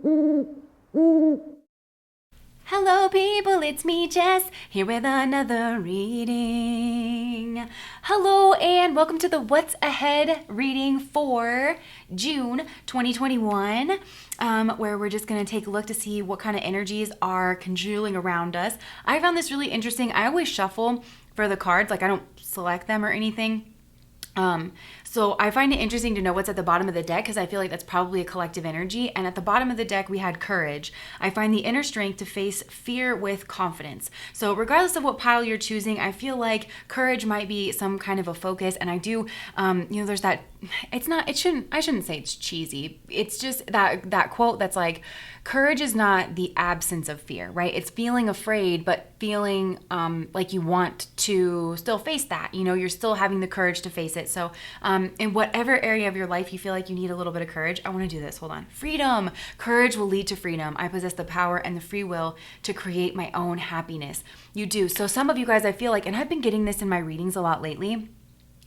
Hello people, it's me Jess, here with another reading. Hello and welcome to the What's Ahead reading for June 2021, where we're just going to take a look to see what kind of energies are conjuring around us. I found this really interesting. I always shuffle for the cards, like I don't select them or anything. So I find it interesting to know what's at the bottom of the deck because I feel like that's probably a collective energy. And at the bottom of the deck, we had courage. I find the inner strength to face fear with confidence. So regardless of what pile you're choosing, I feel like courage might be some kind of a focus. And I do, there's that, I shouldn't say it's cheesy. It's just that quote that's like, courage is not the absence of fear, right? It's feeling afraid, but feeling like you want to still face that. You're still having the courage to face it. So in whatever area of your life you feel like you need a little bit of courage, I want to do this. Hold on. Freedom. Courage will lead to freedom. I possess the power and the free will to create my own happiness. You do. So some of you guys, I feel like, and I've been getting this in my readings a lot lately,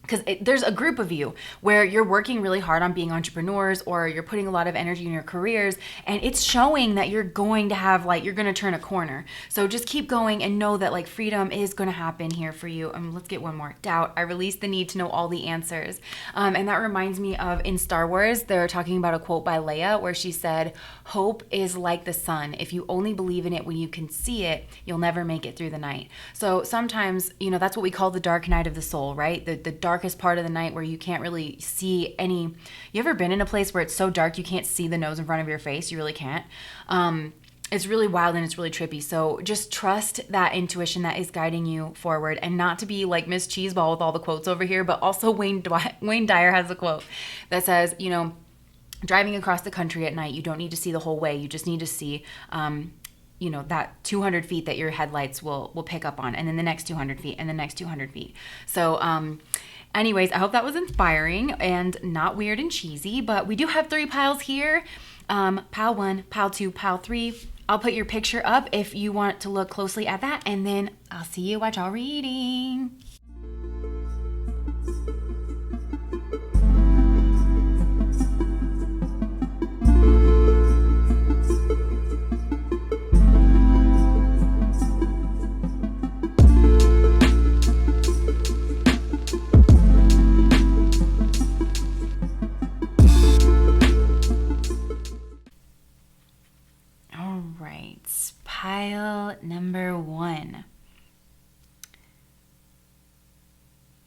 because there's a group of you where you're working really hard on being entrepreneurs or you're putting a lot of energy in your careers and it's showing that you're going to have you're going to turn a corner. So just keep going and know that freedom is going to happen here for you. Let's get one more. Doubt. I release the need to know all the answers. And that reminds me of in Star Wars, they're talking about a quote by Leia where she said, hope is like the sun. If you only believe in it when you can see it, you'll never make it through the night. So sometimes, that's what we call the dark night of the soul, right? The darkest part of the night where you can't really see any. You ever been in a place where it's so dark you can't see the nose in front of your face? You really can't. It's really wild and it's really trippy. So just trust that intuition that is guiding you forward, and not to be like Miss Cheeseball with all the quotes over here, but also Wayne Dyer has a quote that says, driving across the country at night, you don't need to see the whole way. You just need to see that 200 feet that your headlights will pick up on, and then the next 200 feet and the next 200 feet. So, anyways, I hope that was inspiring and not weird and cheesy, but we do have 3 piles here. Pile 1, pile 2, pile 3. I'll put your picture up if you want to look closely at that, and then I'll see you at y'all reading. Pile number 1.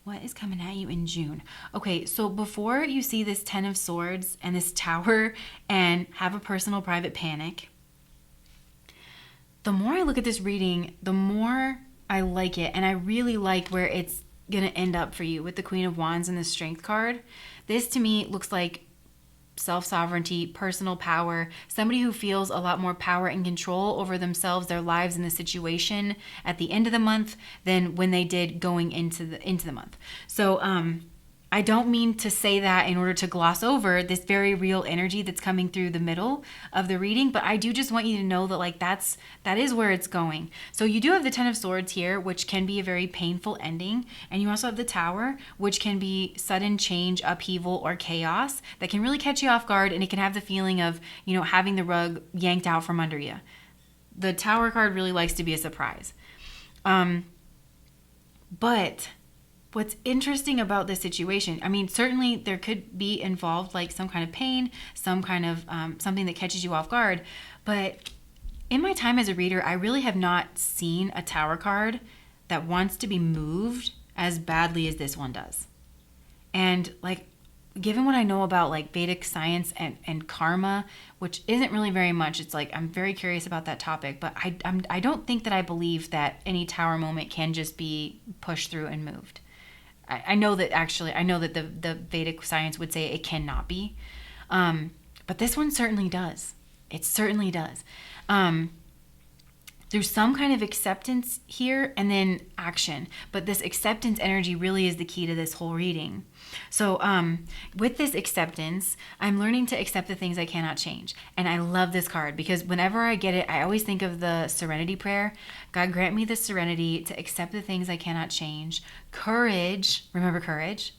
What is coming at you in June? Okay, so before you see this 10 of Swords and this Tower and have a personal private panic, the more I look at this reading, the more I like it. And I really like where it's going to end up for you with the Queen of Wands and the Strength card. This to me looks like self-sovereignty, personal power, somebody who feels a lot more power and control over themselves, their lives, and the situation at the end of the month than when they did going into the month. So I don't mean to say that in order to gloss over this very real energy that's coming through the middle of the reading, but I do just want you to know that that is where it's going. So you do have the 10 of Swords here, which can be a very painful ending, and you also have the Tower, which can be sudden change, upheaval, or chaos that can really catch you off guard, and it can have the feeling of, having the rug yanked out from under you. The Tower card really likes to be a surprise. But what's interesting about this situation, certainly there could be involved some kind of pain, some kind of something that catches you off guard. But in my time as a reader, I really have not seen a Tower card that wants to be moved as badly as this one does. And given what I know about Vedic science and karma, which isn't really very much, it's I'm very curious about that topic, but I don't think that I believe that any Tower moment can just be pushed through and moved. I know that the Vedic science would say it cannot be. But this one certainly does. It certainly does. There's some kind of acceptance here and then action. But this acceptance energy really is the key to this whole reading. So with this acceptance, I'm learning to accept the things I cannot change. And I love this card because whenever I get it, I always think of the serenity prayer. God, grant me the serenity to accept the things I cannot change. Courage, remember courage,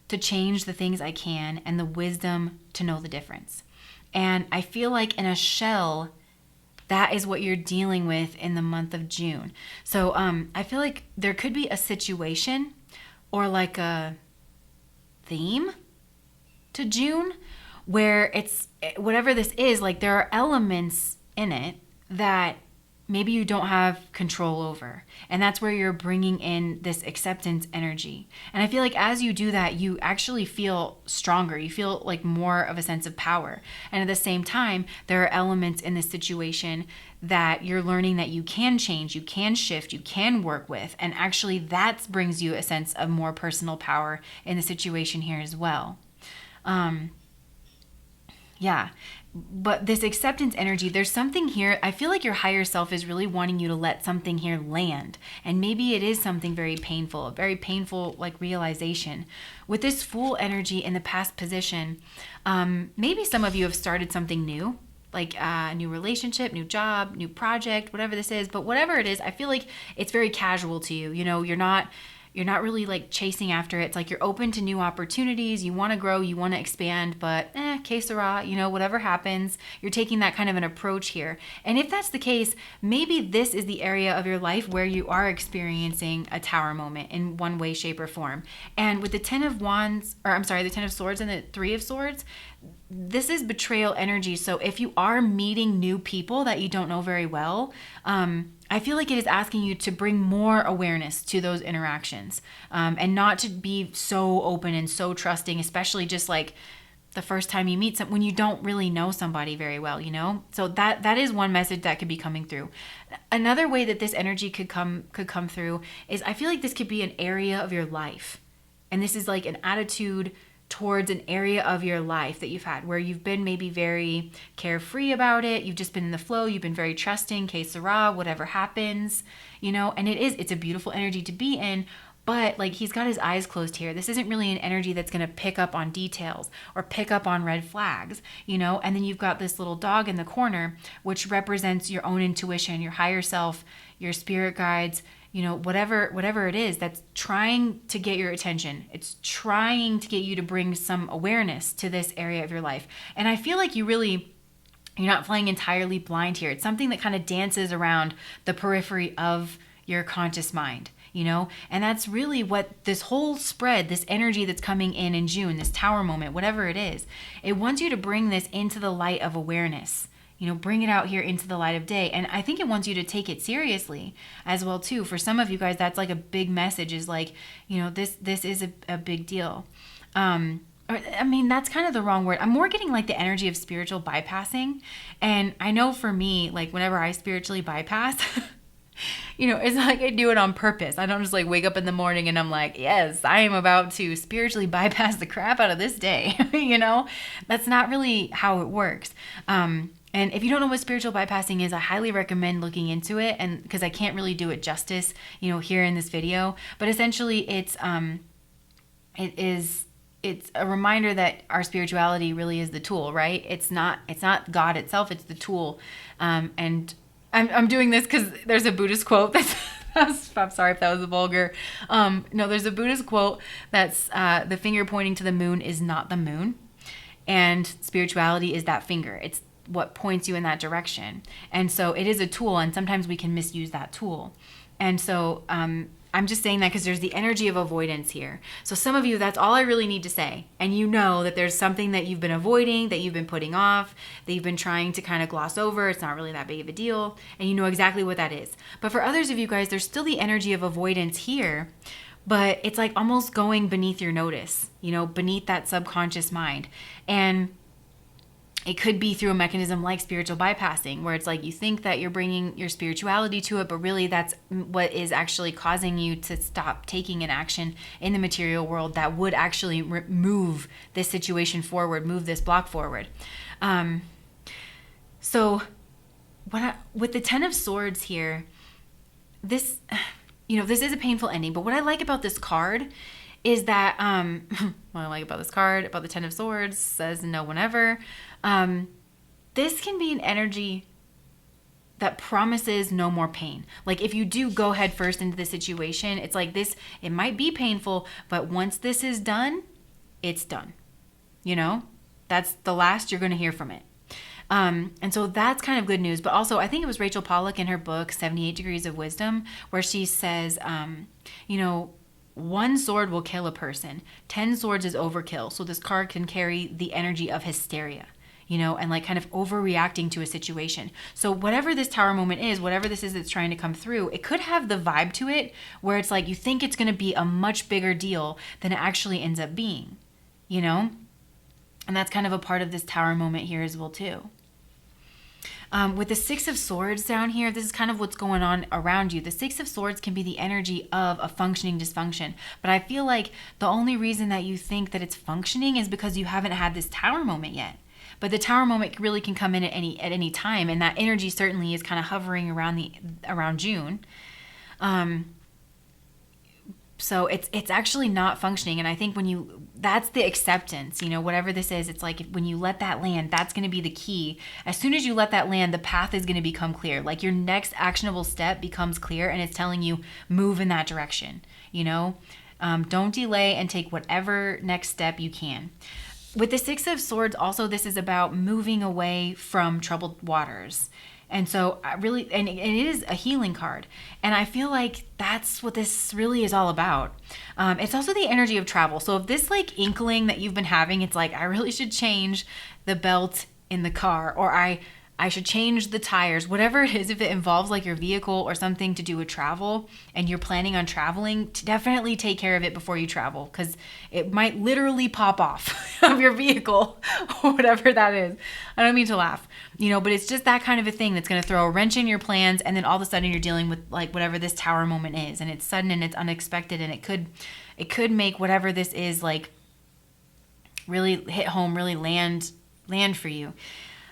to change the things I can, and the wisdom to know the difference. And I feel like in a shell, that is what you're dealing with in the month of June. So I feel like there could be a situation or like a theme to June where it's whatever this is, like there are elements in it that maybe you don't have control over. And that's where you're bringing in this acceptance energy. And I feel like as you do that, you actually feel stronger. You feel like more of a sense of power. And at the same time, there are elements in this situation that you're learning that you can change, you can shift, you can work with. And actually that brings you a sense of more personal power in the situation here as well. Yeah. But this acceptance energy, there's something here. I feel like your higher self is really wanting you to let something here land. And maybe it is something very painful, a very painful like realization. With this Fool energy in the past position, maybe some of you have started something new, like a new relationship, new job, new project, whatever this is. But whatever it is, I feel like it's very casual to you. You know, you're not really like chasing after it. It's like you're open to new opportunities. You want to grow, you want to expand, but que sera, you know, whatever happens, you're taking that kind of an approach here. And if that's the case, maybe this is the area of your life where you are experiencing a tower moment in one way, shape, or form. And with the the 10 of Swords and the 3 of Swords, this is betrayal energy. So if you are meeting new people that you don't know very well, I feel like it is asking you to bring more awareness to those interactions, and not to be so open and so trusting, especially just like the first time you meet someone when you don't really know somebody very well, you know? So that is one message that could be coming through. Another way that this energy could come through is I feel like this could be an area of your life. And this is like an attitude towards an area of your life that you've had where you've been maybe very carefree about it. You've just been in the flow. You've been very trusting, que sera, whatever happens, you know, and it's a beautiful energy to be in. But like he's got his eyes closed here. This isn't really an energy that's going to pick up on details or pick up on red flags, you know, and then you've got this little dog in the corner, which represents your own intuition, your higher self, your spirit guides, you know, whatever it is that's trying to get your attention. It's trying to get you to bring some awareness to this area of your life. And I feel like you're not flying entirely blind here. It's something that kind of dances around the periphery of your conscious mind, you know? And that's really what this whole spread, this energy that's coming in June, this tower moment, whatever it is, it wants you to bring this into the light of awareness. You know, bring it out here into the light of day. And I think it wants you to take it seriously as well, too. For some of you guys, that's like a big message is like, you know, this is a big deal. I mean, that's kind of the wrong word. I'm more getting like the energy of spiritual bypassing. And I know for me, like whenever I spiritually bypass, you know, it's like I do it on purpose. I don't just like wake up in the morning and I'm like, yes, I am about to spiritually bypass the crap out of this day. You know, that's not really how it works. And if you don't know what spiritual bypassing is, I highly recommend looking into it, and because I can't really do it justice, you know, here in this video. But essentially, it's a reminder that our spirituality really is the tool, right? It's not God itself; it's the tool. And I'm doing this because there's a Buddhist quote that's. I'm sorry if that was vulgar. No, there's a Buddhist quote that's the finger pointing to the moon is not the moon, and spirituality is that finger. It's what points you in that direction. And so it is a tool, and sometimes we can misuse that tool. And so I'm just saying that because there's the energy of avoidance here. So some of you, that's all I really need to say. And you know that there's something that you've been avoiding, that you've been putting off, that you've been trying to kind of gloss over. It's not really that big of a deal. And you know exactly what that is. But for others of you guys, there's still the energy of avoidance here. But it's like almost going beneath your notice, you know, beneath that subconscious mind. And it could be through a mechanism like spiritual bypassing, where it's like you think that you're bringing your spirituality to it, but really that's what is actually causing you to stop taking an action in the material world that would actually move this situation forward, move this block forward. So with the 10 of Swords here, this, you know, this is a painful ending, but what I like about this card is that, what I like about this card, about the 10 of Swords, says no one ever. This can be an energy that promises no more pain. Like if you do go head first into the situation, it's like this, it might be painful, but once this is done, it's done. You know, that's the last you're going to hear from it. And so that's kind of good news. But also, I think it was Rachel Pollack in her book, 78 Degrees of Wisdom, where she says, you know, one sword will kill a person. 10 swords is overkill. So this card can carry the energy of hysteria, you know, and like kind of overreacting to a situation. So whatever this tower moment is, whatever this is that's trying to come through, it could have the vibe to it where it's like you think it's going to be a much bigger deal than it actually ends up being, you know? And that's kind of a part of this tower moment here as well too. With the Six of Swords down here, this is kind of what's going on around you. The Six of Swords can be the energy of a functioning dysfunction. But I feel like the only reason that you think that it's functioning is because you haven't had this tower moment yet. But the tower moment really can come in at any time, and that energy certainly is kind of hovering around June. So it's actually not functioning. And I think that's the acceptance, you know, whatever this is, it's like when you let that land, that's going to be the key. As soon as you let that land, the path is going to become clear. Like your next actionable step becomes clear and it's telling you move in that direction, you know, don't delay and take whatever next step you can. With the Six of Swords, also, this is about moving away from troubled waters. And so and it is a healing card. And I feel like that's what this really is all about. It's also the energy of travel. So if this like inkling that you've been having, it's like, I really should change the belt in the car, or I should change the tires, whatever it is, if it involves like your vehicle or something to do with travel and you're planning on traveling, to definitely take care of it before you travel, because it might literally pop off of your vehicle or whatever that is. I don't mean to laugh, you know, but it's just that kind of a thing that's going to throw a wrench in your plans. And then all of a sudden you're dealing with like whatever this tower moment is, and it's sudden and it's unexpected, and it could make whatever this is like really hit home, really land for you.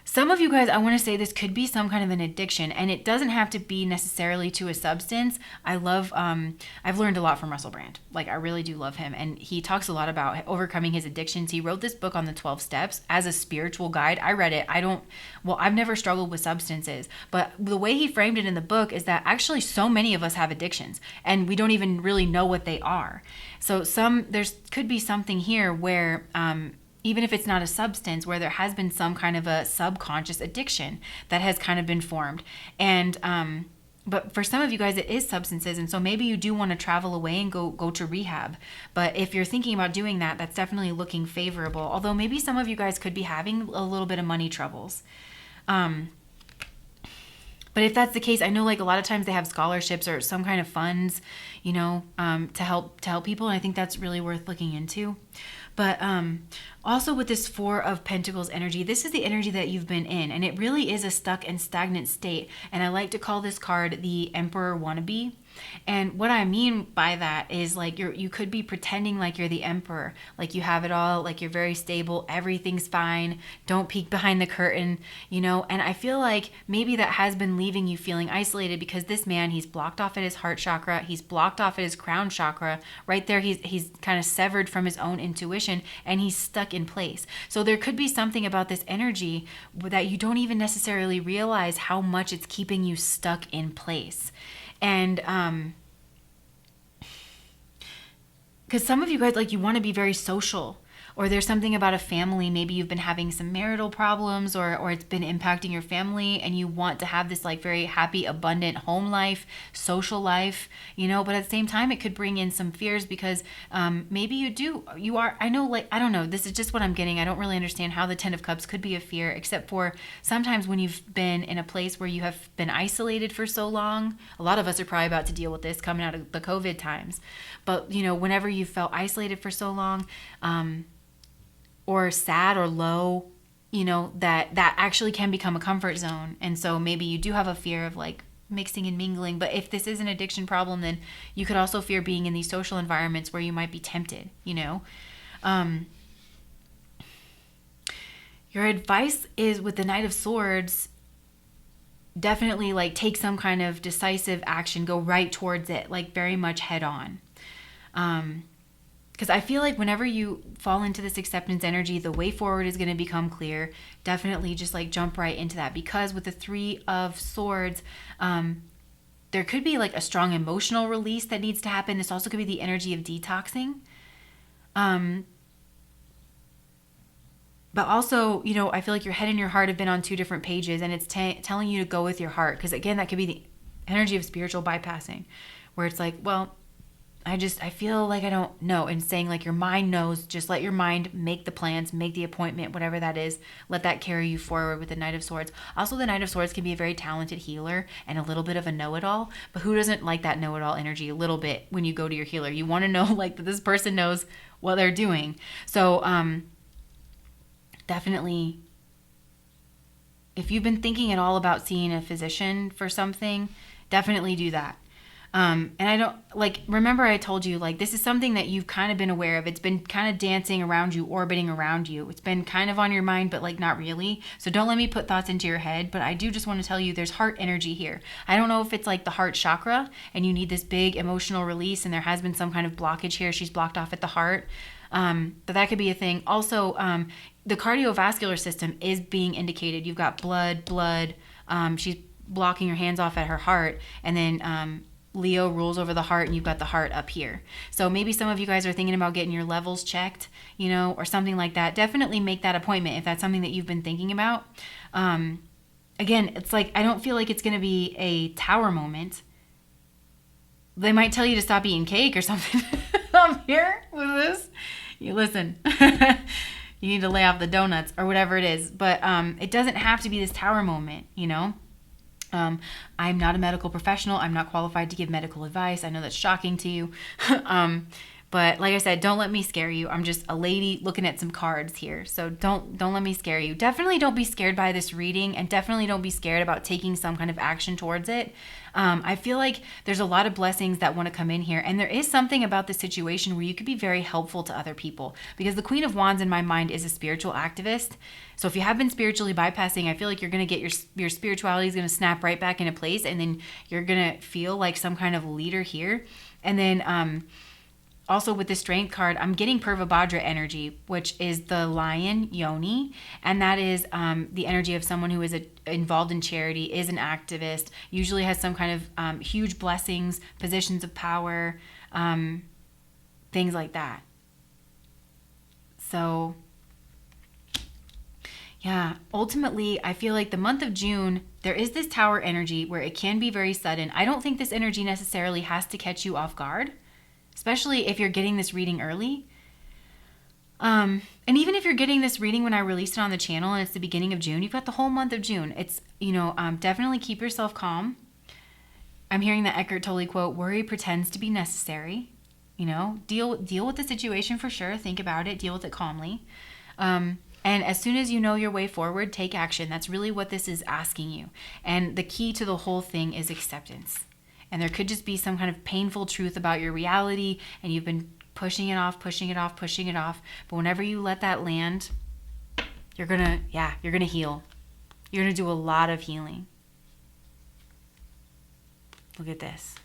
Some of you guys, I want to say this could be some kind of an addiction, and it doesn't have to be necessarily to a substance. I've learned a lot from Russell Brand. Like, I really do love him, and he talks a lot about overcoming his addictions. He wrote this book on the 12 steps as a spiritual guide. I read it. I've never struggled with substances, but the way he framed it in the book is that actually so many of us have addictions, and we don't even really know what they are. So there could be something here where, even if it's not a substance, where there has been some kind of a subconscious addiction that has kind of been formed. And but for some of you guys, it is substances. And so maybe you do want to travel away and go to rehab. But if you're thinking about doing that, that's definitely looking favorable. Although maybe some of you guys could be having a little bit of money troubles. But if that's the case, I know like a lot of times they have scholarships or some kind of funds, you know, to help people. And I think that's really worth looking into. But also with this Four of Pentacles energy, this is the energy that you've been in, and it really is a stuck and stagnant state. And I like to call this card the Emperor Wannabe. And what I mean by that is like you could be pretending like you're the emperor, like you have it all, like you're very stable, everything's fine, don't peek behind the curtain, you know. And I feel like maybe that has been leaving you feeling isolated, because this man, he's blocked off at his heart chakra, he's blocked off at his crown chakra. Right there, he's kind of severed from his own intuition, and he's stuck in place. So there could be something about this energy that you don't even necessarily realize how much it's keeping you stuck in place. And because some of you guys, like, you want to be very social, or there's something about a family. Maybe you've been having some marital problems, or it's been impacting your family, and you want to have this like very happy, abundant home life, social life, you know. But at the same time, it could bring in some fears, because maybe you are, I know, like, I don't know, this is just what I'm getting. I don't really understand how the 10 of Cups could be a fear, except for sometimes when you've been in a place where you have been isolated for so long. A lot of us are probably about to deal with this coming out of the COVID times. But, you know, whenever you felt isolated for so long, or sad or low, you know, that actually can become a comfort zone. And so maybe you do have a fear of like mixing and mingling. But if this is an addiction problem, then you could also fear being in these social environments where you might be tempted, you know. Your advice is, with the Knight of Swords, definitely like take some kind of decisive action, go right towards it, like very much head on. Because I feel like whenever you fall into this acceptance energy, the way forward is going to become clear. Definitely just like jump right into that. Because with the Three of Swords, there could be like a strong emotional release that needs to happen. This also could be the energy of detoxing. But also, you know, I feel like your head and your heart have been on two different pages, and it's telling you to go with your heart. Because again, that could be the energy of spiritual bypassing, where it's like, well, I feel like I don't know. And saying like your mind knows, just let your mind make the plans, make the appointment, whatever that is. Let that carry you forward with the Knight of Swords. Also, the Knight of Swords can be a very talented healer and a little bit of a know-it-all. But who doesn't like that know-it-all energy a little bit when you go to your healer? You want to know like that this person knows what they're doing. So definitely, if you've been thinking at all about seeing a physician for something, definitely do that. And I don't like, remember I told you, like, this is something that you've kind of been aware of. It's been kind of dancing around you, orbiting around you. It's been kind of on your mind, but like not really. So don't let me put thoughts into your head, but I do just want to tell you there's heart energy here. I don't know if it's like the heart chakra and you need this big emotional release and there has been some kind of blockage here. She's blocked off at the heart. But that could be a thing. Also, the cardiovascular system is being indicated. You've got blood. She's blocking her hands off at her heart. And then, Leo rules over the heart and you've got the heart up here. So maybe some of you guys are thinking about getting your levels checked, you know, or something like that. Definitely make that appointment if that's something that you've been thinking about. Again, it's like, I don't feel like it's going to be a tower moment. They might tell you to stop eating cake or something. I'm here with this. You listen. You need to lay off the donuts or whatever it is. But it doesn't have to be this tower moment, you know. I'm not a medical professional. I'm not qualified to give medical advice. I know that's shocking to you. But like I said, don't let me scare you. I'm just a lady looking at some cards here. So don't let me scare you. Definitely don't be scared by this reading, and definitely don't be scared about taking some kind of action towards it. I feel like there's a lot of blessings that want to come in here, and there is something about this situation where you could be very helpful to other people, because the Queen of Wands in my mind is a spiritual activist. So if you have been spiritually bypassing, I feel like you're going to get your spirituality is going to snap right back into place, and then you're going to feel like some kind of leader here. And then also with the Strength card, I'm getting Purvabhadra energy, which is the lion Yoni, and that is the energy of someone who is involved in charity, is an activist, usually has some kind of huge blessings, positions of power, things like that. So yeah, ultimately, I feel like the month of June, there is this tower energy where it can be very sudden. I don't think this energy necessarily has to catch you off guard, especially if you're getting this reading early. And even if you're getting this reading when I released it on the channel and it's the beginning of June, you've got the whole month of June. It's, definitely keep yourself calm. I'm hearing the Eckhart Tolle quote, worry pretends to be necessary. Deal with the situation for sure. Think about it. Deal with it calmly. And as soon as you know your way forward, take action. That's really what this is asking you. And the key to the whole thing is acceptance. And there could just be some kind of painful truth about your reality, and you've been pushing it off. But whenever you let that land, you're gonna heal. You're gonna do a lot of healing. Look at this.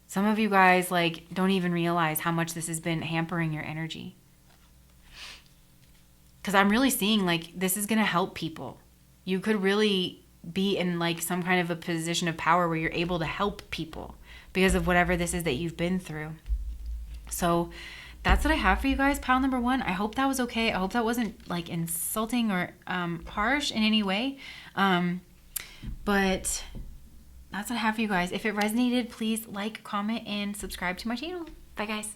Some of you guys don't even realize how much this has been hampering your energy. Because I'm really seeing this is gonna help people. You could really be in some kind of a position of power where you're able to help people because of whatever this is that you've been through. So that's what I have for you guys, pile number one. I hope that was okay. I hope that wasn't insulting or harsh in any way. But that's what I have for you guys. If it resonated, please comment, and subscribe to my channel. Bye, guys.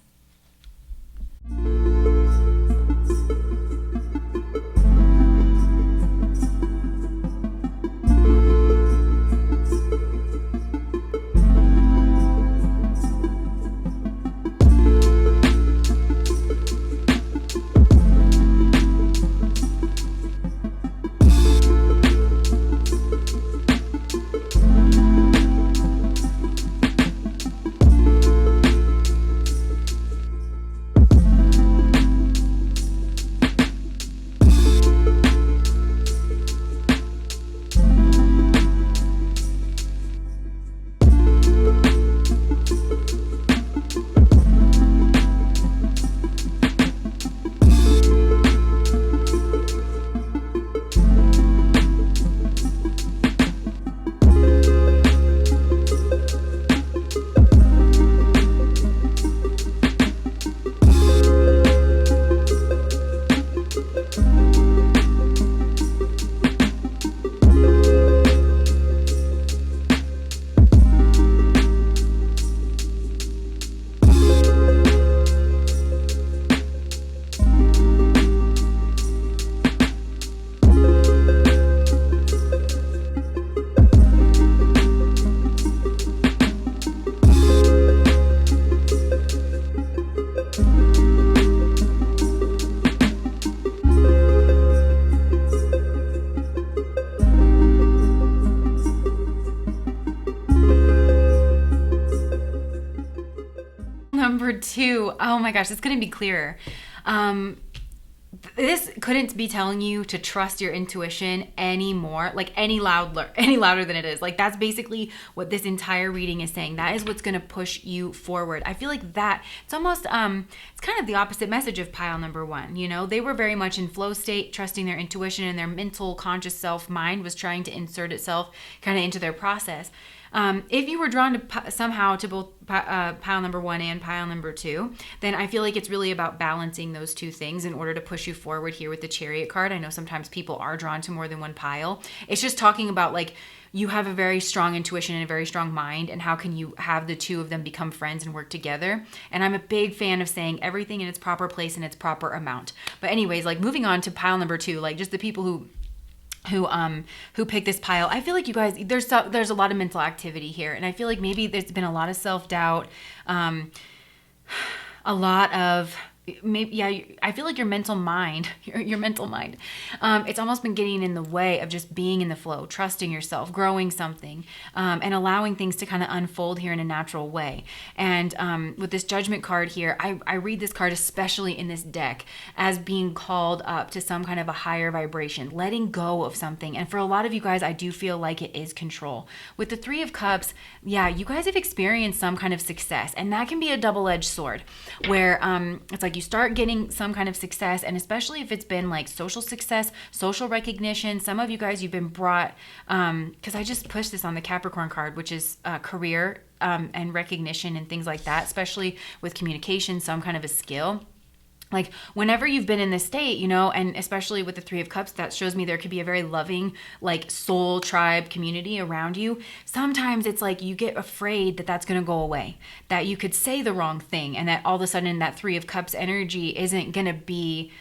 number 2. Oh my gosh, it's going to be clearer. This couldn't be telling you to trust your intuition anymore, like any louder than it is. Like that's basically what this entire reading is saying. That is what's going to push you forward. I feel like that it's almost it's kind of the opposite message of pile number 1. You know, they were very much in flow state, trusting their intuition, and their mental conscious self mind was trying to insert itself kind of into their process. If you were drawn to somehow to both pile number 1 and pile number 2, then I feel like it's really about balancing those two things in order to push you forward here with the Chariot card. I know sometimes people are drawn to more than one pile. It's just talking about like you have a very strong intuition and a very strong mind, and how can you have the two of them become friends and work together. And I'm a big fan of saying everything in its proper place and its proper amount. But anyways, like moving on to pile number 2, like just the people who pick this pile. I feel like you guys, there's a lot of mental activity here, and I feel like maybe there's been a lot of self-doubt, a lot of I feel like your mental mind, it's almost been getting in the way of just being in the flow, trusting yourself, growing something, and allowing things to kind of unfold here in a natural way. And with this Judgment card here, I read this card, especially in this deck, as being called up to some kind of a higher vibration, letting go of something. And for a lot of you guys, I do feel like it is control. With the 3 of Cups, you guys have experienced some kind of success, and that can be a double-edged sword, where it's like you start getting some kind of success, and especially if it's been like social success, social recognition. Some of you guys, you've been brought, because I just pushed this on the Capricorn card, which is career and recognition and things like that, especially with communication, some kind of a skill. Like whenever you've been in this state, you know, and especially with the 3 of Cups, that shows me there could be a very loving, like soul tribe community around you. Sometimes it's like you get afraid that that's going to go away, that you could say the wrong thing, and that all of a sudden that 3 of Cups energy isn't going to be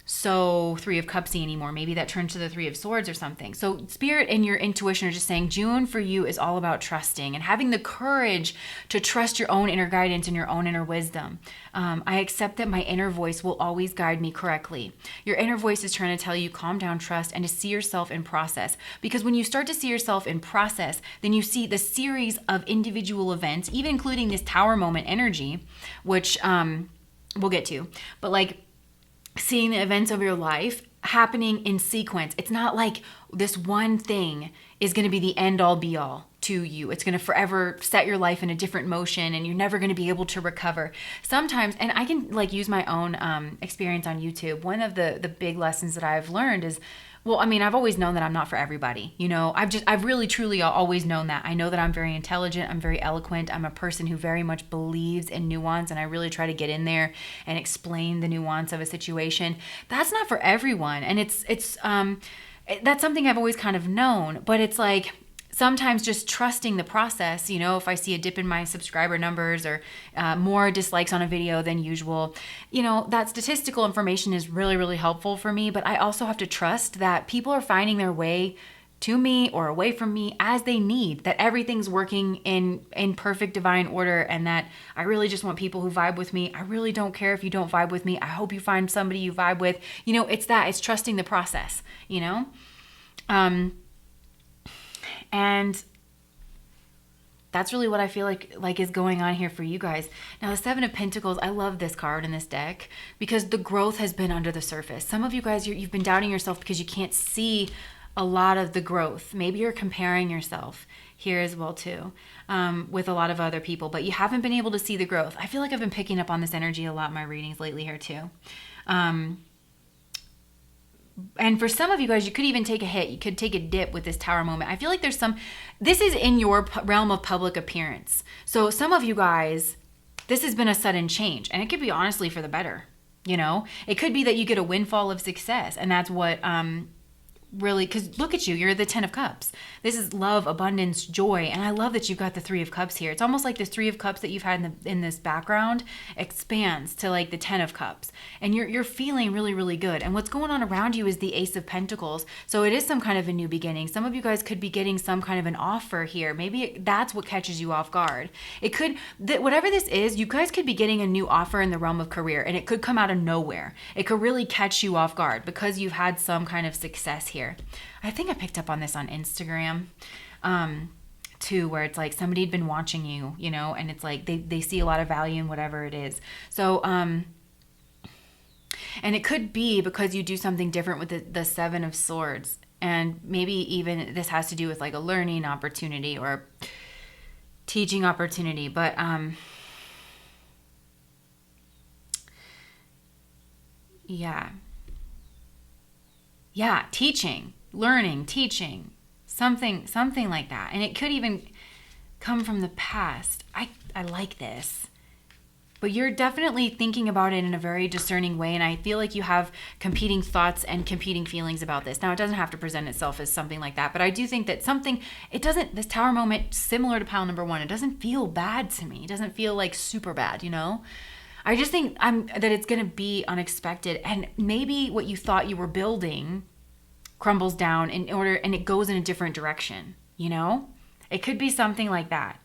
so 3 of Cupsy anymore. Maybe that turns to the 3 of Swords or something. So Spirit and your intuition are just saying June for you is all about trusting and having the courage to trust your own inner guidance and your own inner wisdom. I accept that my inner voice will always guide me correctly. Your inner voice is trying to tell you calm down, trust, and to see yourself in process. Because when you start to see yourself in process, then you see the series of individual events, even including this Tower moment energy, which we'll get to. But like, seeing the events of your life happening in sequence. It's not like this one thing is going to be the end all be all to you. It's going to forever set your life in a different motion, and you're never going to be able to recover. Sometimes, and I can like use my own experience on YouTube. One of the big lessons that I've learned is, well, I mean, I've always known that I'm not for everybody. You know, I've really, truly always known that. I know that I'm very intelligent. I'm very eloquent. I'm a person who very much believes in nuance, and I really try to get in there and explain the nuance of a situation. That's not for everyone. And that's something I've always kind of known, but it's like, sometimes just trusting the process, you know, if I see a dip in my subscriber numbers or more dislikes on a video than usual, you know, that statistical information is really, really helpful for me. But I also have to trust that people are finding their way to me or away from me as they need, that everything's working in perfect divine order, and that I really just want people who vibe with me. I really don't care if you don't vibe with me. I hope you find somebody you vibe with. You know, it's trusting the process, you know? And that's really what I feel like is going on here for you guys. Now, the 7 of Pentacles, I love this card in this deck because the growth has been under the surface. Some of you guys, you've been doubting yourself because you can't see a lot of the growth. Maybe you're comparing yourself here as well too, with a lot of other people, but you haven't been able to see the growth. I feel like I've been picking up on this energy a lot in my readings lately here too. And for some of you guys, you could even take a hit. You could take a dip with this Tower moment. I feel like this is in your realm of public appearance. So some of you guys, this has been a sudden change, and it could be honestly for the better. You know, it could be that you get a windfall of success, and that's what really, because look at you, you're the 10 of Cups. This is love, abundance, joy, and I love that you've got the 3 of Cups here. It's almost like this 3 of Cups that you've had in this background expands to like the 10 of Cups, and you're feeling really, really good. And what's going on around you is the Ace of Pentacles, so it is some kind of a new beginning. Some of you guys could be getting some kind of an offer here. Maybe that's what catches you off guard. It could, whatever this is, you guys could be getting a new offer in the realm of career, and it could come out of nowhere. It could really catch you off guard because you've had some kind of success here. I think I picked up on this on Instagram. too, where it's like somebody had been watching you, you know, and it's like they see a lot of value in whatever it is. So, and it could be because you do something different with the Seven of Swords. And maybe even this has to do with like a learning opportunity or teaching opportunity. But yeah. Yeah, teaching, learning, teaching, something like that. And it could even come from the past. I like this. But you're definitely thinking about it in a very discerning way, and I feel like you have competing thoughts and competing feelings about this. Now, it doesn't have to present itself as something like that, but I do think that this Tower moment, similar to pile number 1, it doesn't feel bad to me. It doesn't feel like super bad, you know? I just think that it's going to be unexpected, and maybe what you thought you were building crumbles down and it goes in a different direction, you know? It could be something like that.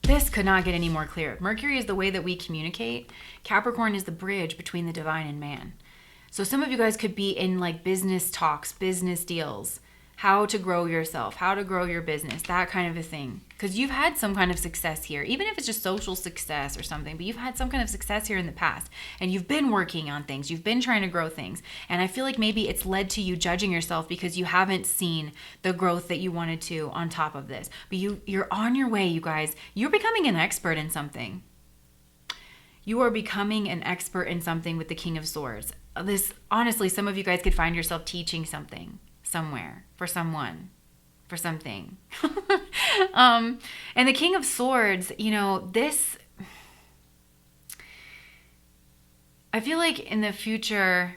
This could not get any more clear. Mercury is the way that we communicate. Capricorn is the bridge between the divine and man. So some of you guys could be in like business talks, business deals, how to grow yourself, how to grow your business, that kind of a thing. Because you've had some kind of success here, even if it's just social success or something, but you've had some kind of success here in the past. And you've been working on things. You've been trying to grow things. And I feel like maybe it's led to you judging yourself because you haven't seen the growth that you wanted to on top of this. But you're on your way, you guys. You're becoming an expert in something. You are becoming an expert in something with the King of Swords. This, honestly, some of you guys could find yourself teaching something. Somewhere, for someone, for something. And the King of Swords, you know, this, I feel like in the future,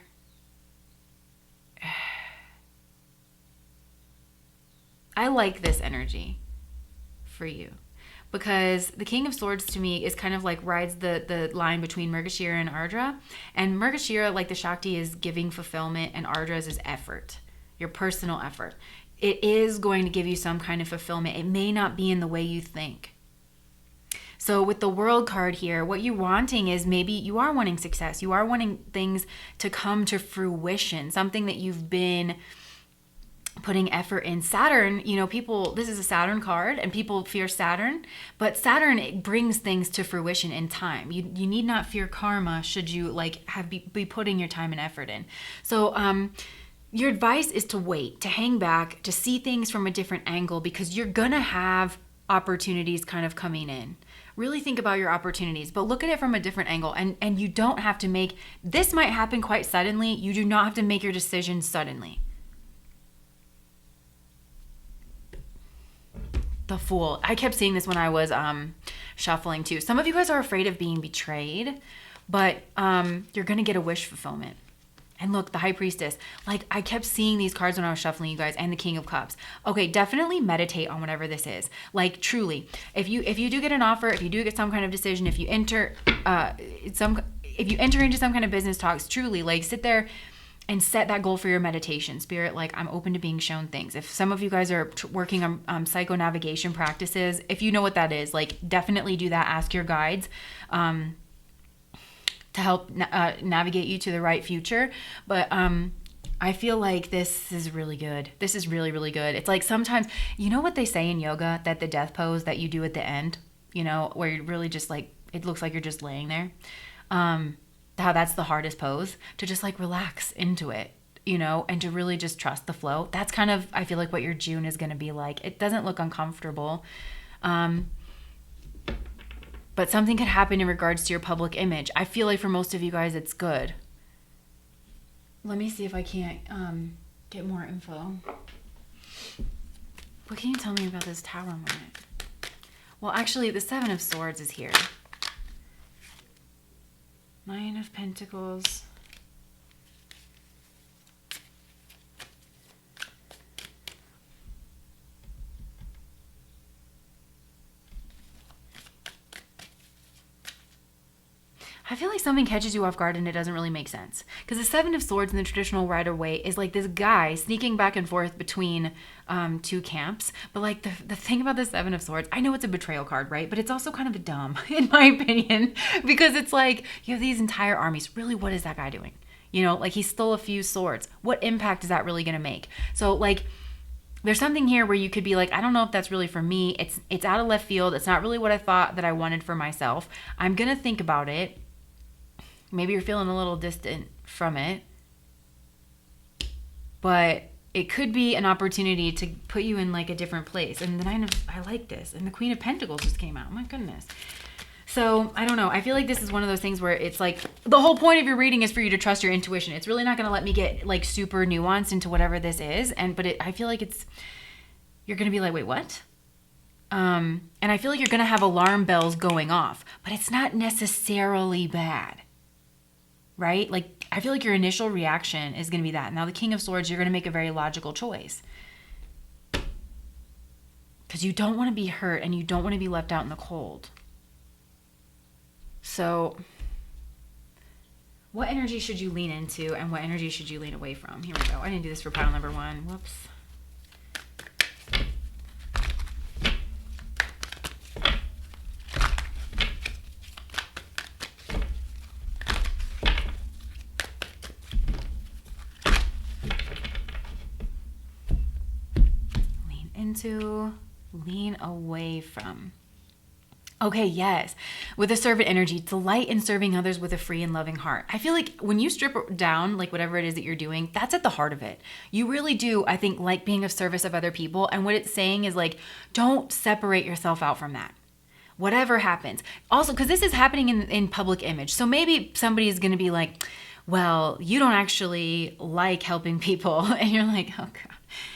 I like this energy for you. Because the King of Swords to me is kind of like rides the line between Mrigashira and Ardra. And Mrigashira, like the Shakti, is giving fulfillment, and Ardra's is effort. Your personal effort. It is going to give you some kind of fulfillment. It may not be in the way you think. So with the World card here, what you're wanting is maybe you are wanting success. You are wanting things to come to fruition. Something that you've been putting effort in. Saturn, you know, people, this is a Saturn card and people fear Saturn, but Saturn, it brings things to fruition in time. You need not fear karma should you like be putting your time and effort in. So, your advice is to wait, to hang back, to see things from a different angle because you're going to have opportunities kind of coming in. Really think about your opportunities, but look at it from a different angle. And you don't have to this might happen quite suddenly. You do not have to make your decision suddenly. The Fool. I kept seeing this when I was shuffling too. Some of you guys are afraid of being betrayed, but you're going to get a wish fulfillment. And look, the High Priestess. Like, I kept seeing these cards when I was shuffling, you guys, and the King of Cups. Okay, definitely meditate on whatever this is. Like, truly, if you do get an offer, if you do get some kind of decision, if you enter into some kind of business talks, truly, like, sit there and set that goal for your meditation. Spirit, like, I'm open to being shown things. If some of you guys are working on psycho-navigation practices, if you know what that is, like, definitely do that. Ask your guides. To help navigate you to the right future. But I feel like this is really good. This is really, really good. It's like sometimes, you know what they say in yoga, that the death pose that you do at the end, you know, where you're really just like, it looks like you're just laying there. How that's the hardest pose, to just like relax into it, you know, and to really just trust the flow. That's kind of, I feel like what your June is going to be like. It doesn't look uncomfortable. But something could happen in regards to your public image. I feel like for most of you guys, it's good. Let me see if I can't get more info. What can you tell me about this Tower moment? Well, actually, the Seven of Swords is here. Nine of Pentacles. I feel like something catches you off guard and it doesn't really make sense. Because the Seven of Swords in the traditional Rider way is like this guy sneaking back and forth between two camps. But like the thing about the Seven of Swords, I know it's a betrayal card, right? But it's also kind of dumb, in my opinion. Because it's like, you have these entire armies. Really, what is that guy doing? You know, like he stole a few swords. What impact is that really going to make? So like, there's something here where you could be like, I don't know if that's really for me. It's out of left field. It's not really what I thought that I wanted for myself. I'm going to think about it. Maybe you're feeling a little distant from it. But it could be an opportunity to put you in like a different place. And then I like this. And the Queen of Pentacles just came out. Oh my goodness. So I don't know. I feel like this is one of those things where it's like the whole point of your reading is for you to trust your intuition. It's really not going to let me get like super nuanced into whatever this is. I feel like you're going to be like, wait, what? And I feel like you're going to have alarm bells going off, but it's not necessarily bad, right? Like I feel like your initial reaction is going to be that. Now the King of Swords, you're going to make a very logical choice because you don't want to be hurt and you don't want to be left out in the cold. So what energy should you lean into and what energy should you lean away from? Here we go. I didn't do this for pile number 1. Whoops. Lean into, lean away from. Okay, yes. With the servant energy, delight in serving others with a free and loving heart. I feel like when you strip down, like whatever it is that you're doing, that's at the heart of it. You really do, I think, like being of service of other people. And what it's saying is like, don't separate yourself out from that. Whatever happens. Also, because this is happening in public image. So maybe somebody is going to be like, well, you don't actually like helping people. And you're like, oh God.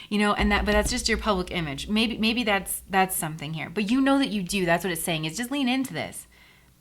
You know, but that's just your public image. Maybe that's something here. But you know that you do. That's what it's saying, is just lean into this.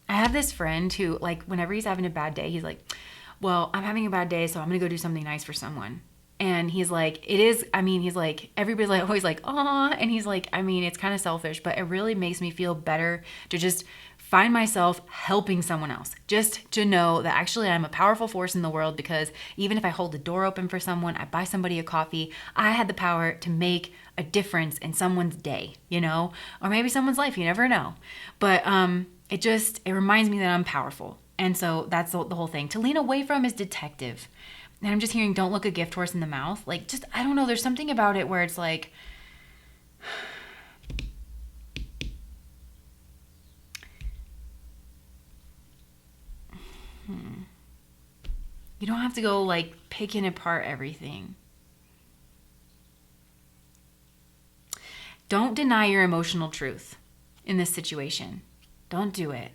I have this friend who, like, whenever he's having a bad day, he's like, well, I'm having a bad day, so I'm going to go do something nice for someone. And he's like, he's like, everybody's like, always like, aw. And he's like, it's kind of selfish, but it really makes me feel better to just find myself helping someone else, just to know that actually I'm a powerful force in the world, because even if I hold the door open for someone, I buy somebody a coffee, I had the power to make a difference in someone's day, you know, or maybe someone's life, you never know. But it reminds me that I'm powerful. And so that's the whole thing. To lean away from is detective. And I'm just hearing, don't look a gift horse in the mouth. Like, just, I don't know, there's something about it where it's like, you don't have to go like picking apart everything. Don't deny your emotional truth in this situation. Don't do it.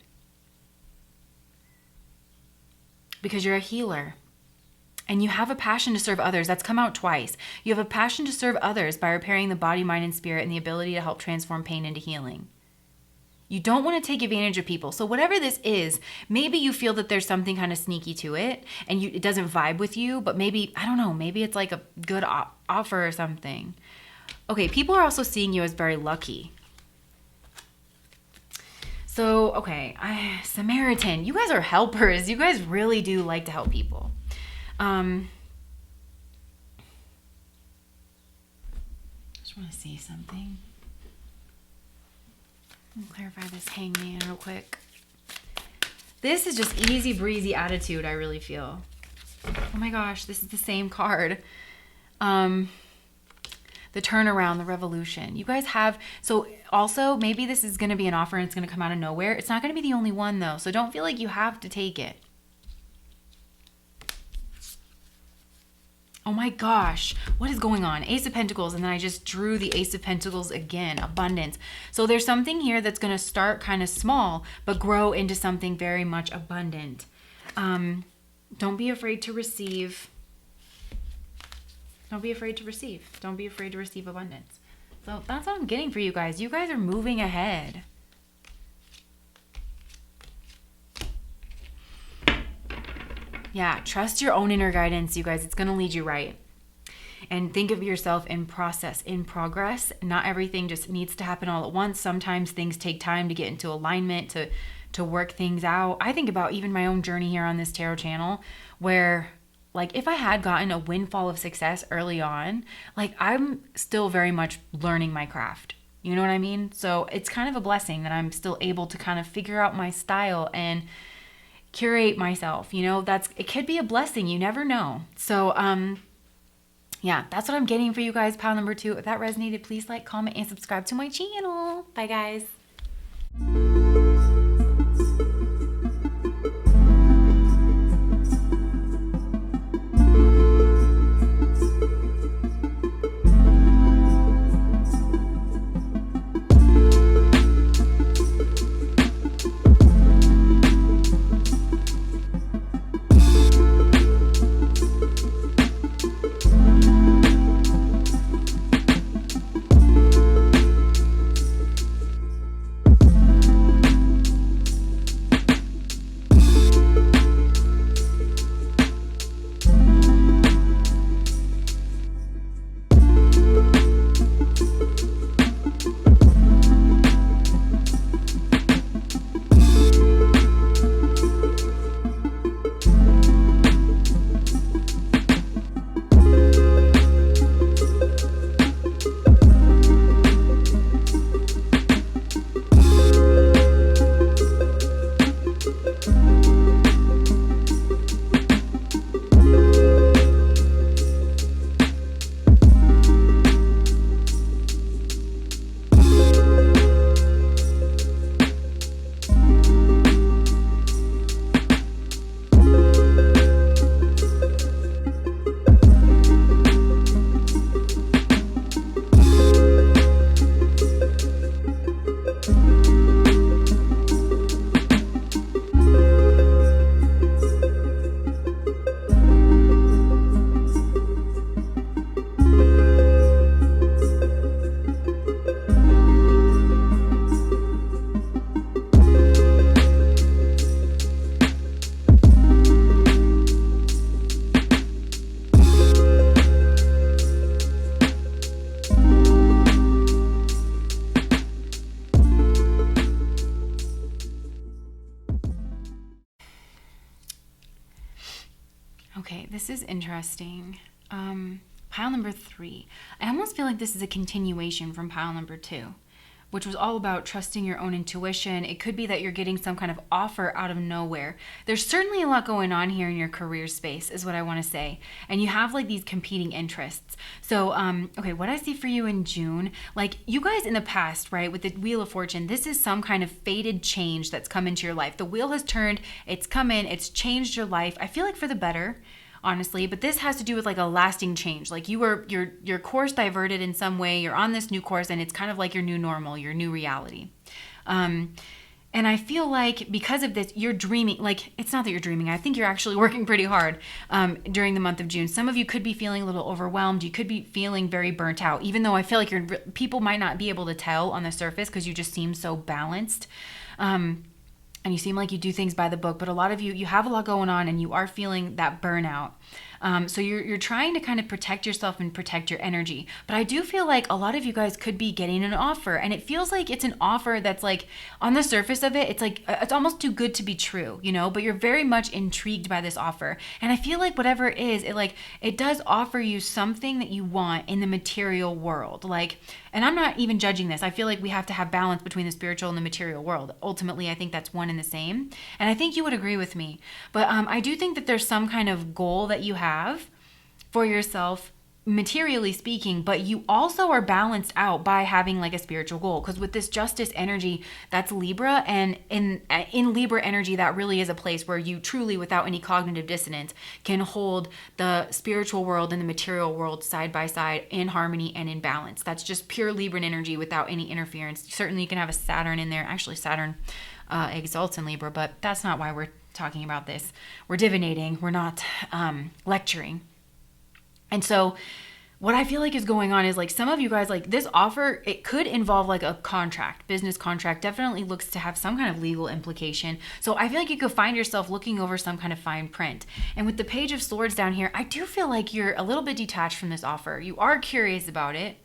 Because you're a healer. And you have a passion to serve others. That's come out twice. You have a passion to serve others by repairing the body, mind, and spirit, and the ability to help transform pain into healing. You don't want to take advantage of people. So whatever this is, maybe you feel that there's something kind of sneaky to it and it doesn't vibe with you, but maybe, I don't know, maybe it's like a good offer or something. Okay, people are also seeing you as very lucky. So, okay, Samaritan, you guys are helpers. You guys really do like to help people. Just want to see something. Clarify this hangman real quick. This is just easy breezy attitude, I really feel. Oh my gosh, this is the same card. The turnaround, the revolution. You guys have, so also maybe this is going to be an offer and it's going to come out of nowhere. It's not going to be the only one though, so don't feel like you have to take it. Oh my gosh, what is going on? Ace of Pentacles, and then I just drew the Ace of Pentacles again, abundance. So there's something here that's going to start kind of small, but grow into something very much abundant. Don't be afraid to receive. Don't be afraid to receive. Don't be afraid to receive abundance. So that's what I'm getting for you guys. You guys are moving ahead. Yeah, trust your own inner guidance, you guys. It's going to lead you right. And think of yourself in process, in progress. Not everything just needs to happen all at once. Sometimes things take time to get into alignment, to work things out. I think about even my own journey here on this tarot channel, where like if I had gotten a windfall of success early on, like I'm still very much learning my craft. You know what I mean? So it's kind of a blessing that I'm still able to kind of figure out my style, and curate myself. It could be a blessing. You never know. So, yeah, that's what I'm getting for you guys. Pile number 2. If that resonated, please like, comment, and subscribe to my channel. Bye, guys. Okay, this is interesting. Pile number 3. I almost feel like this is a continuation from pile number 2, which was all about trusting your own intuition. It could be that you're getting some kind of offer out of nowhere. There's certainly a lot going on here in your career space, is what I want to say. And you have like these competing interests. So, okay, what I see for you in June, like you guys in the past, right, with the Wheel of Fortune, this is some kind of fated change that's come into your life. The wheel has turned, it's come in, it's changed your life. I feel like for the better, honestly, but this has to do with like a lasting change. Like your course diverted in some way, you're on this new course and it's kind of like your new normal, your new reality. And I feel like because of this, you're dreaming. Like, it's not that you're dreaming. I think you're actually working pretty hard during the month of June. Some of you could be feeling a little overwhelmed. You could be feeling very burnt out, even though I feel like people might not be able to tell on the surface because you just seem so balanced. And you seem like you do things by the book, but a lot of you have a lot going on and you are feeling that burnout. So you're trying to kind of protect yourself and protect your energy. But I do feel like a lot of you guys could be getting an offer, and it feels like it's an offer that's like on the surface of it, it's like it's almost too good to be true, but you're very much intrigued by this offer. And I feel like whatever it is, it does offer you something that you want in the material world. And I'm not even judging this. I feel like we have to have balance between the spiritual and the material world. Ultimately, I think that's one and the same. And I think you would agree with me. But I do think that there's some kind of goal that you have for yourself, materially speaking, but you also are balanced out by having like a spiritual goal. Because with this justice energy, that's Libra, and in Libra energy, that really is a place where you truly, without any cognitive dissonance, can hold the spiritual world and the material world side by side in harmony and in balance. That's just pure Libran energy without any interference. Certainly you can have a Saturn in there. Actually, Saturn exalts in Libra, but that's not why we're talking about this. We're divinating. We're not lecturing. And so what I feel like is going on is like some of you guys, like this offer, it could involve like a contract, business contract, definitely looks to have some kind of legal implication. So I feel like you could find yourself looking over some kind of fine print. And with the Page of Swords down here, I do feel like you're a little bit detached from this offer. You are curious about it.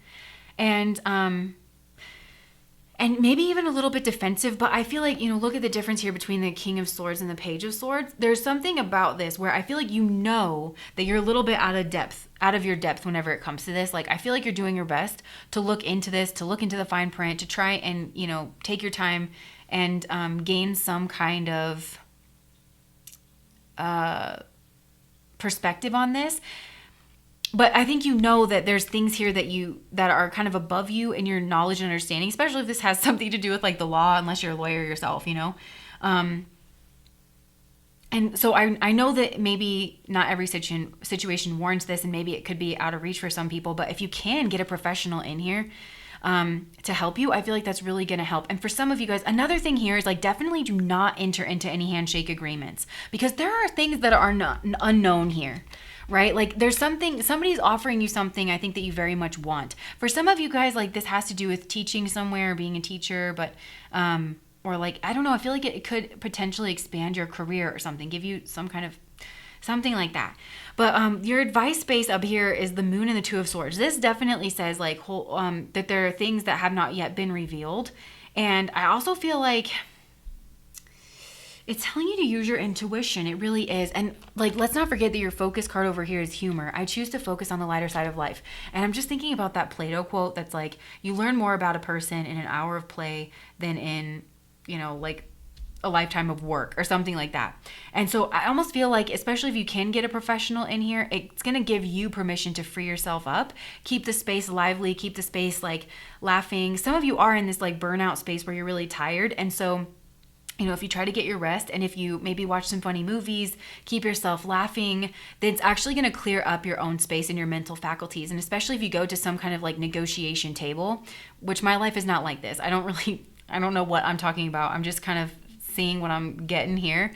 And maybe even a little bit defensive, but I feel like, look at the difference here between the King of Swords and the Page of Swords. There's something about this where I feel like that you're a little bit out of your depth whenever it comes to this. Like, I feel like you're doing your best to look into this, to look into the fine print, to try and, take your time and gain some kind of perspective on this. But I think you know that there's things here that are kind of above you in your knowledge and understanding, especially if this has something to do with like the law, unless you're a lawyer yourself, you know? And so I know that maybe not every situation warrants this, and maybe it could be out of reach for some people, but if you can get a professional in here to help you, I feel like that's really going to help. And for some of you guys, another thing here is like definitely do not enter into any handshake agreements, because there are things that are not unknown here. Right? Like there's somebody's offering you something I think that you very much want. For some of you guys, like this has to do with teaching somewhere, being a teacher, but, or like, I don't know, I feel like it could potentially expand your career or something, give you some kind of, something like that. But your advice space up here is the Moon and the Two of Swords. This definitely says like that there are things that have not yet been revealed. And I also feel like it's telling you to use your intuition. It really is. And like, let's not forget that your focus card over here is humor. I choose to focus on the lighter side of life. And I'm just thinking about that Plato quote that's like, you learn more about a person in an hour of play than in, you know, like a lifetime of work or something like that. And so I almost feel like, especially if you can get a professional in here, it's going to give you permission to free yourself up, keep the space lively, keep the space like laughing. Some of you are in this like burnout space where you're really tired. And so, you know, if you try to get your rest and if you maybe watch some funny movies, keep yourself laughing, then it's actually going to clear up your own space and your mental faculties. And especially if you go to some kind of like negotiation table, which my life is not like this. I don't know what I'm talking about. I'm just kind of seeing what I'm getting here.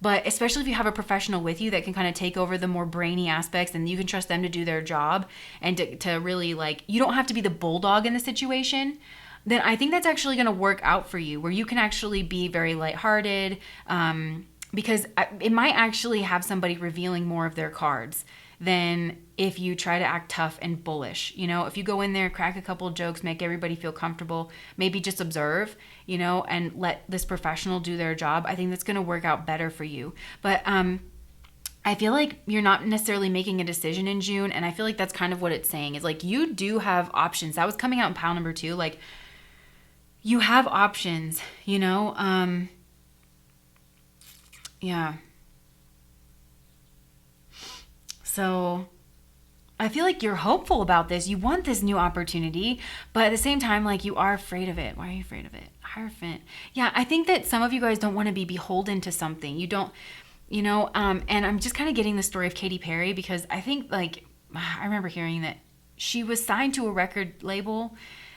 But especially if you have a professional with you that can kind of take over the more brainy aspects and you can trust them to do their job and to really like, you don't have to be the bulldog in the situation, then I think that's actually going to work out for you, where you can actually be very lighthearted, because it might actually have somebody revealing more of their cards than if you try to act tough and bullish. You know, if you go in there, crack a couple of jokes, make everybody feel comfortable, maybe just observe, you know, and let this professional do their job, I think that's going to work out better for you. But I feel like you're not necessarily making a decision in June, and I feel like that's kind of what it's saying, is like you do have options. That was coming out in pile number 2, like you have options, you know? Yeah. So I feel like you're hopeful about this. You want this new opportunity, but at the same time, like you are afraid of it. Why are you afraid of it? Hierophant. Yeah, I think that some of you guys don't want to be beholden to something. You don't, you know, and I'm just kind of getting the story of Katy Perry, because I think like, I remember hearing that she was signed to a record label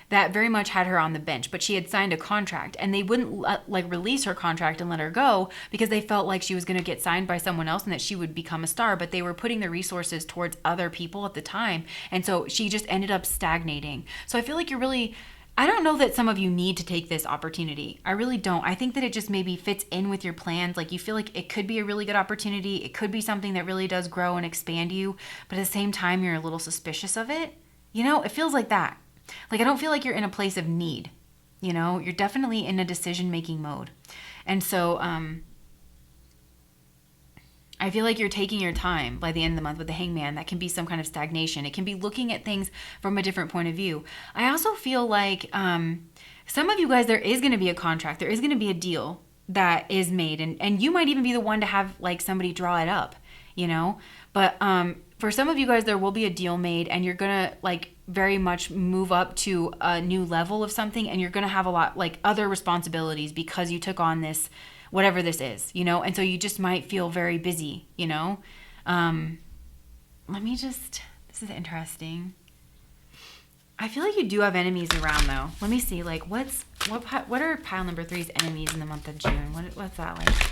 that very much had her on the bench, but she had signed a contract and they wouldn't like release her contract and let her go because they felt like she was going to get signed by someone else and that she would become a star, but they were putting their resources towards other people at the time. And so she just ended up stagnating. So I feel like I don't know that some of you need to take this opportunity. I really don't. I think that it just maybe fits in with your plans. Like you feel like it could be a really good opportunity. It could be something that really does grow and expand you, but at the same time, you're a little suspicious of it. You know, it feels like that. Like, I don't feel like you're in a place of need, you know, you're definitely in a decision-making mode. And so, I feel like you're taking your time by the end of the month with the Hangman. That can be some kind of stagnation. It can be looking at things from a different point of view. I also feel like, some of you guys, there is going to be a contract. There is going to be a deal that is made. And you might even be the one to have like somebody draw it up, you know, but, for some of you guys, there will be a deal made and you're going to like very much move up to a new level of something, and you're going to have a lot like other responsibilities because you took on this, whatever this is, you know, and so you just might feel very busy, you know. This is interesting. I feel like you do have enemies around though. Let me see, like what are pile number 3's enemies in the month of June? What's that like?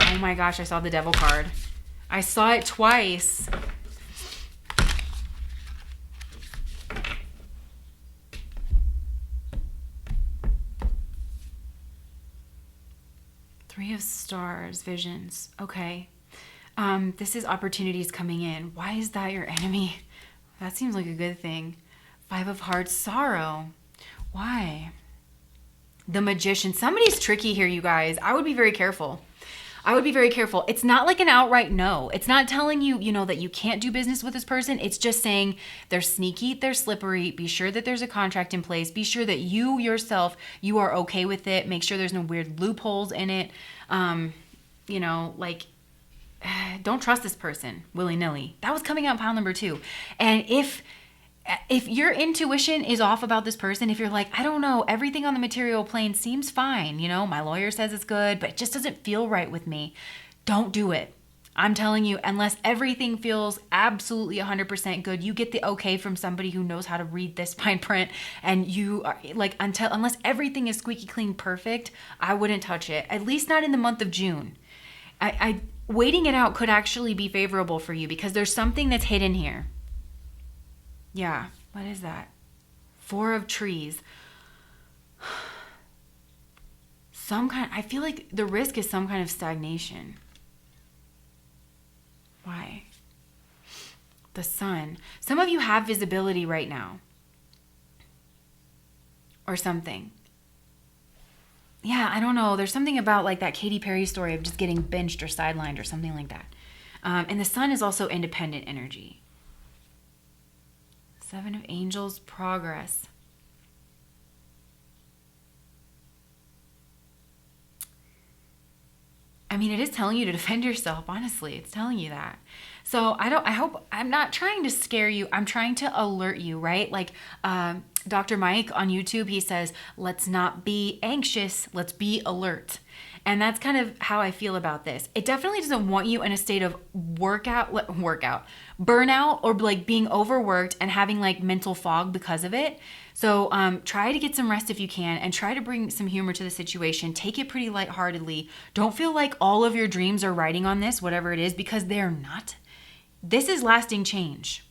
Oh my gosh, I saw the devil card. I saw it twice. Three of Stars, visions. Okay. This is opportunities coming in. Why is that your enemy? That seems like a good thing. Five of Hearts, sorrow. Why? The Magician. Somebody's tricky here, you guys. I would be very careful. I would be very careful. It's not like an outright no. It's not telling you, that you can't do business with this person. It's just saying they're sneaky, they're slippery. Be sure that there's a contract in place. Be sure that you yourself, you are okay with it. Make sure there's no weird loopholes in it. Like, don't trust this person willy-nilly. That was coming out pile number 2. And if your intuition is off about this person, if you're like, I don't know, everything on the material plane seems fine, my lawyer says it's good, but it just doesn't feel right with me, don't do it. I'm telling you, unless everything feels absolutely 100% good, you get the okay from somebody who knows how to read this fine print, and you are like, unless everything is squeaky clean perfect, I wouldn't touch it, at least not in the month of June. I waiting it out could actually be favorable for you because there's something that's hidden here. Yeah, what is that? 4 of trees. I feel like the risk is some kind of stagnation. Why? The sun. Some of you have visibility right now. Or something. Yeah, I don't know. There's something about like that Katy Perry story of just getting benched or sidelined or something like that. And the sun is also independent energy. 7 of Angels, progress. I mean, it is telling you to defend yourself, honestly. It's telling you that. So I'm not trying to scare you. I'm trying to alert you, right? Like Dr. Mike on YouTube, he says, let's not be anxious, let's be alert. And that's kind of how I feel about this. It definitely doesn't want you in a state of burnout, or like being overworked and having like mental fog because of it. So try to get some rest if you can, and try to bring some humor to the situation. Take it pretty lightheartedly. Don't feel like all of your dreams are riding on this, whatever it is, because they're not. This is lasting change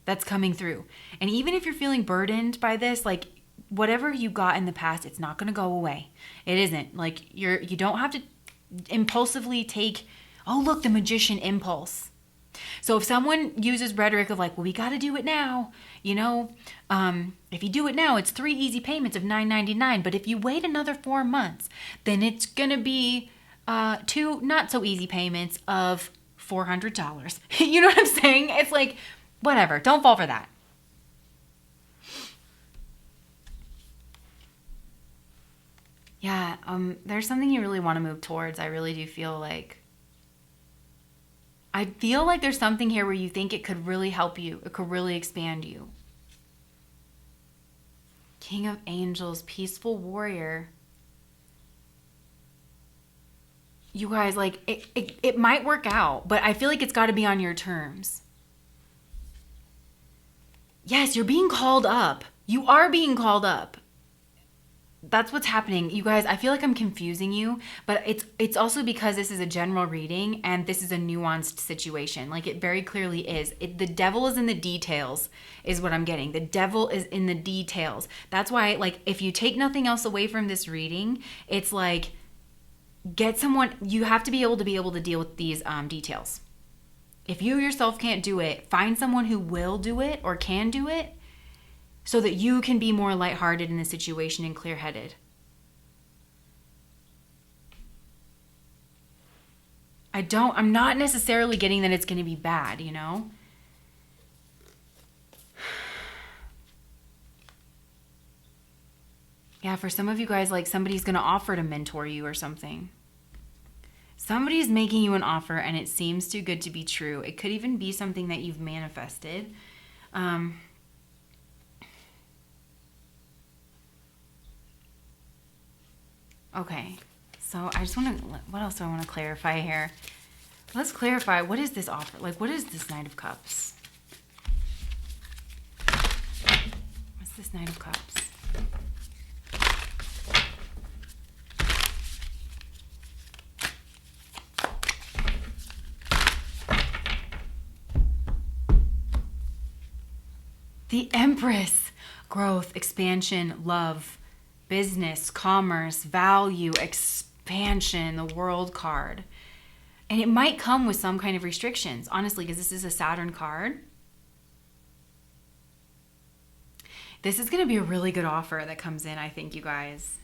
that's coming through. And even if you're feeling burdened by this, like whatever you got in the past, it's not going to go away. It isn't. Like you don't have to impulsively take, oh, look, the magician impulse. So if someone uses rhetoric of like, well, we got to do it now, if you do it now, it's 3 easy payments of $9.99. But if you wait another 4 months, then it's going to be 2 not so easy payments of $400. You know what I'm saying? It's like, whatever. Don't fall for that. Yeah, there's something you really want to move towards. I really do feel like. I feel like there's something here where you think it could really help you. It could really expand you. King of Angels, peaceful warrior. You guys, like, it might work out, but I feel like it's got to be on your terms. Yes, you're being called up. You are being called up. That's what's happening. You guys, I feel like I'm confusing you, but it's also because this is a general reading and this is a nuanced situation. Like it very clearly is. The devil is in the details is what I'm getting. The devil is in the details. That's why, like, if you take nothing else away from this reading, it's like, get someone, you have to be able to deal with these details. If you yourself can't do it, find someone who will do it or can do it, so that you can be more lighthearted in the situation and clear-headed. I'm not necessarily getting that it's going to be bad, Yeah, for some of you guys, like somebody's going to offer to mentor you or something. Somebody's making you an offer and it seems too good to be true. It could even be something that you've manifested. Okay, so I just want to, what else do I want to clarify here? Let's clarify, what is this offer? Like, what is this Knight of Cups? What's this Knight of Cups? The Empress. Growth, expansion, love, business, commerce, value, expansion, the World card. And it might come with some kind of restrictions, honestly, because this is a Saturn card. This is going to be a really good offer that comes in, I think, you guys.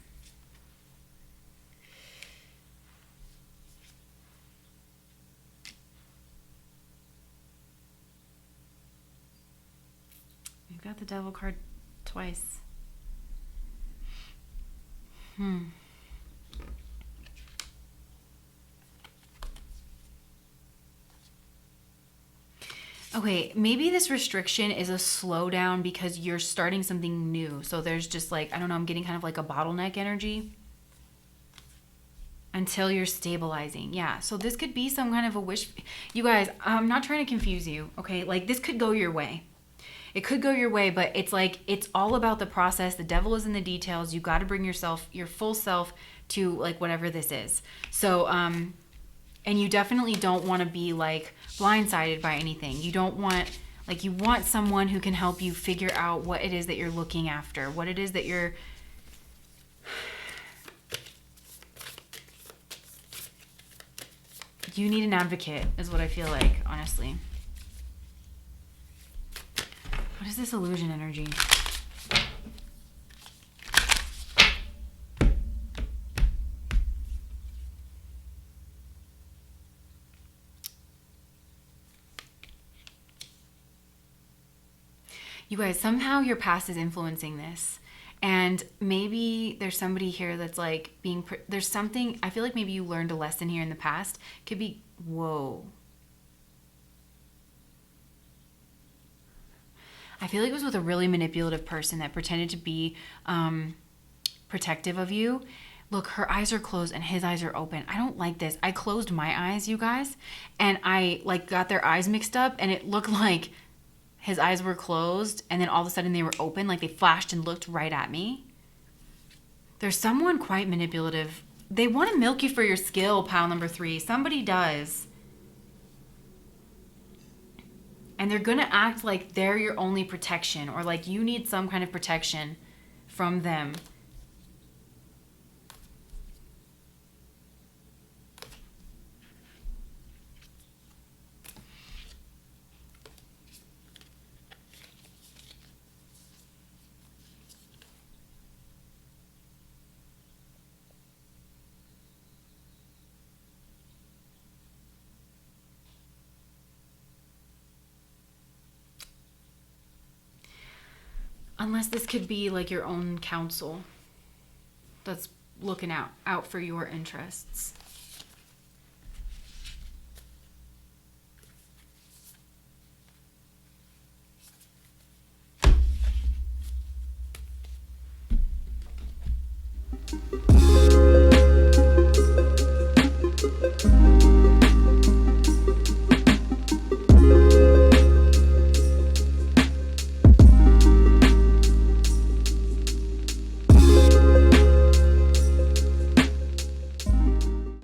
got the devil card twice. Okay, maybe this restriction is a slowdown because you're starting something new. So there's just like, I don't know, I'm getting kind of like a bottleneck energy until you're stabilizing. Yeah, so this could be some kind of a wish. You guys, I'm not trying to confuse you, okay? Like this could go your way. It could go your way, but it's like, it's all about the process. The devil is in the details. You got to bring yourself, your full self to like whatever this is. So, and you definitely don't want to be like blindsided by anything. You don't want, like, you want someone who can help you figure out what it is that you're looking after, what it is that you're, you need an advocate is what I feel like, honestly. What is this illusion energy? You guys, somehow your past is influencing this. And maybe there's somebody here that's like there's something, I feel like maybe you learned a lesson here in the past. Could be, whoa. I feel like it was with a really manipulative person that pretended to be protective of you. Look, her eyes are closed and his eyes are open. I don't like this. I closed my eyes, you guys, and I like got their eyes mixed up, and it looked like his eyes were closed and then all of a sudden they were open, like they flashed and looked right at me. There's someone quite manipulative. They want to milk you for your skill, pile number 3. Somebody does. And they're going to act like they're your only protection, or like you need some kind of protection from them. Unless this could be like your own counsel that's looking out for your interests.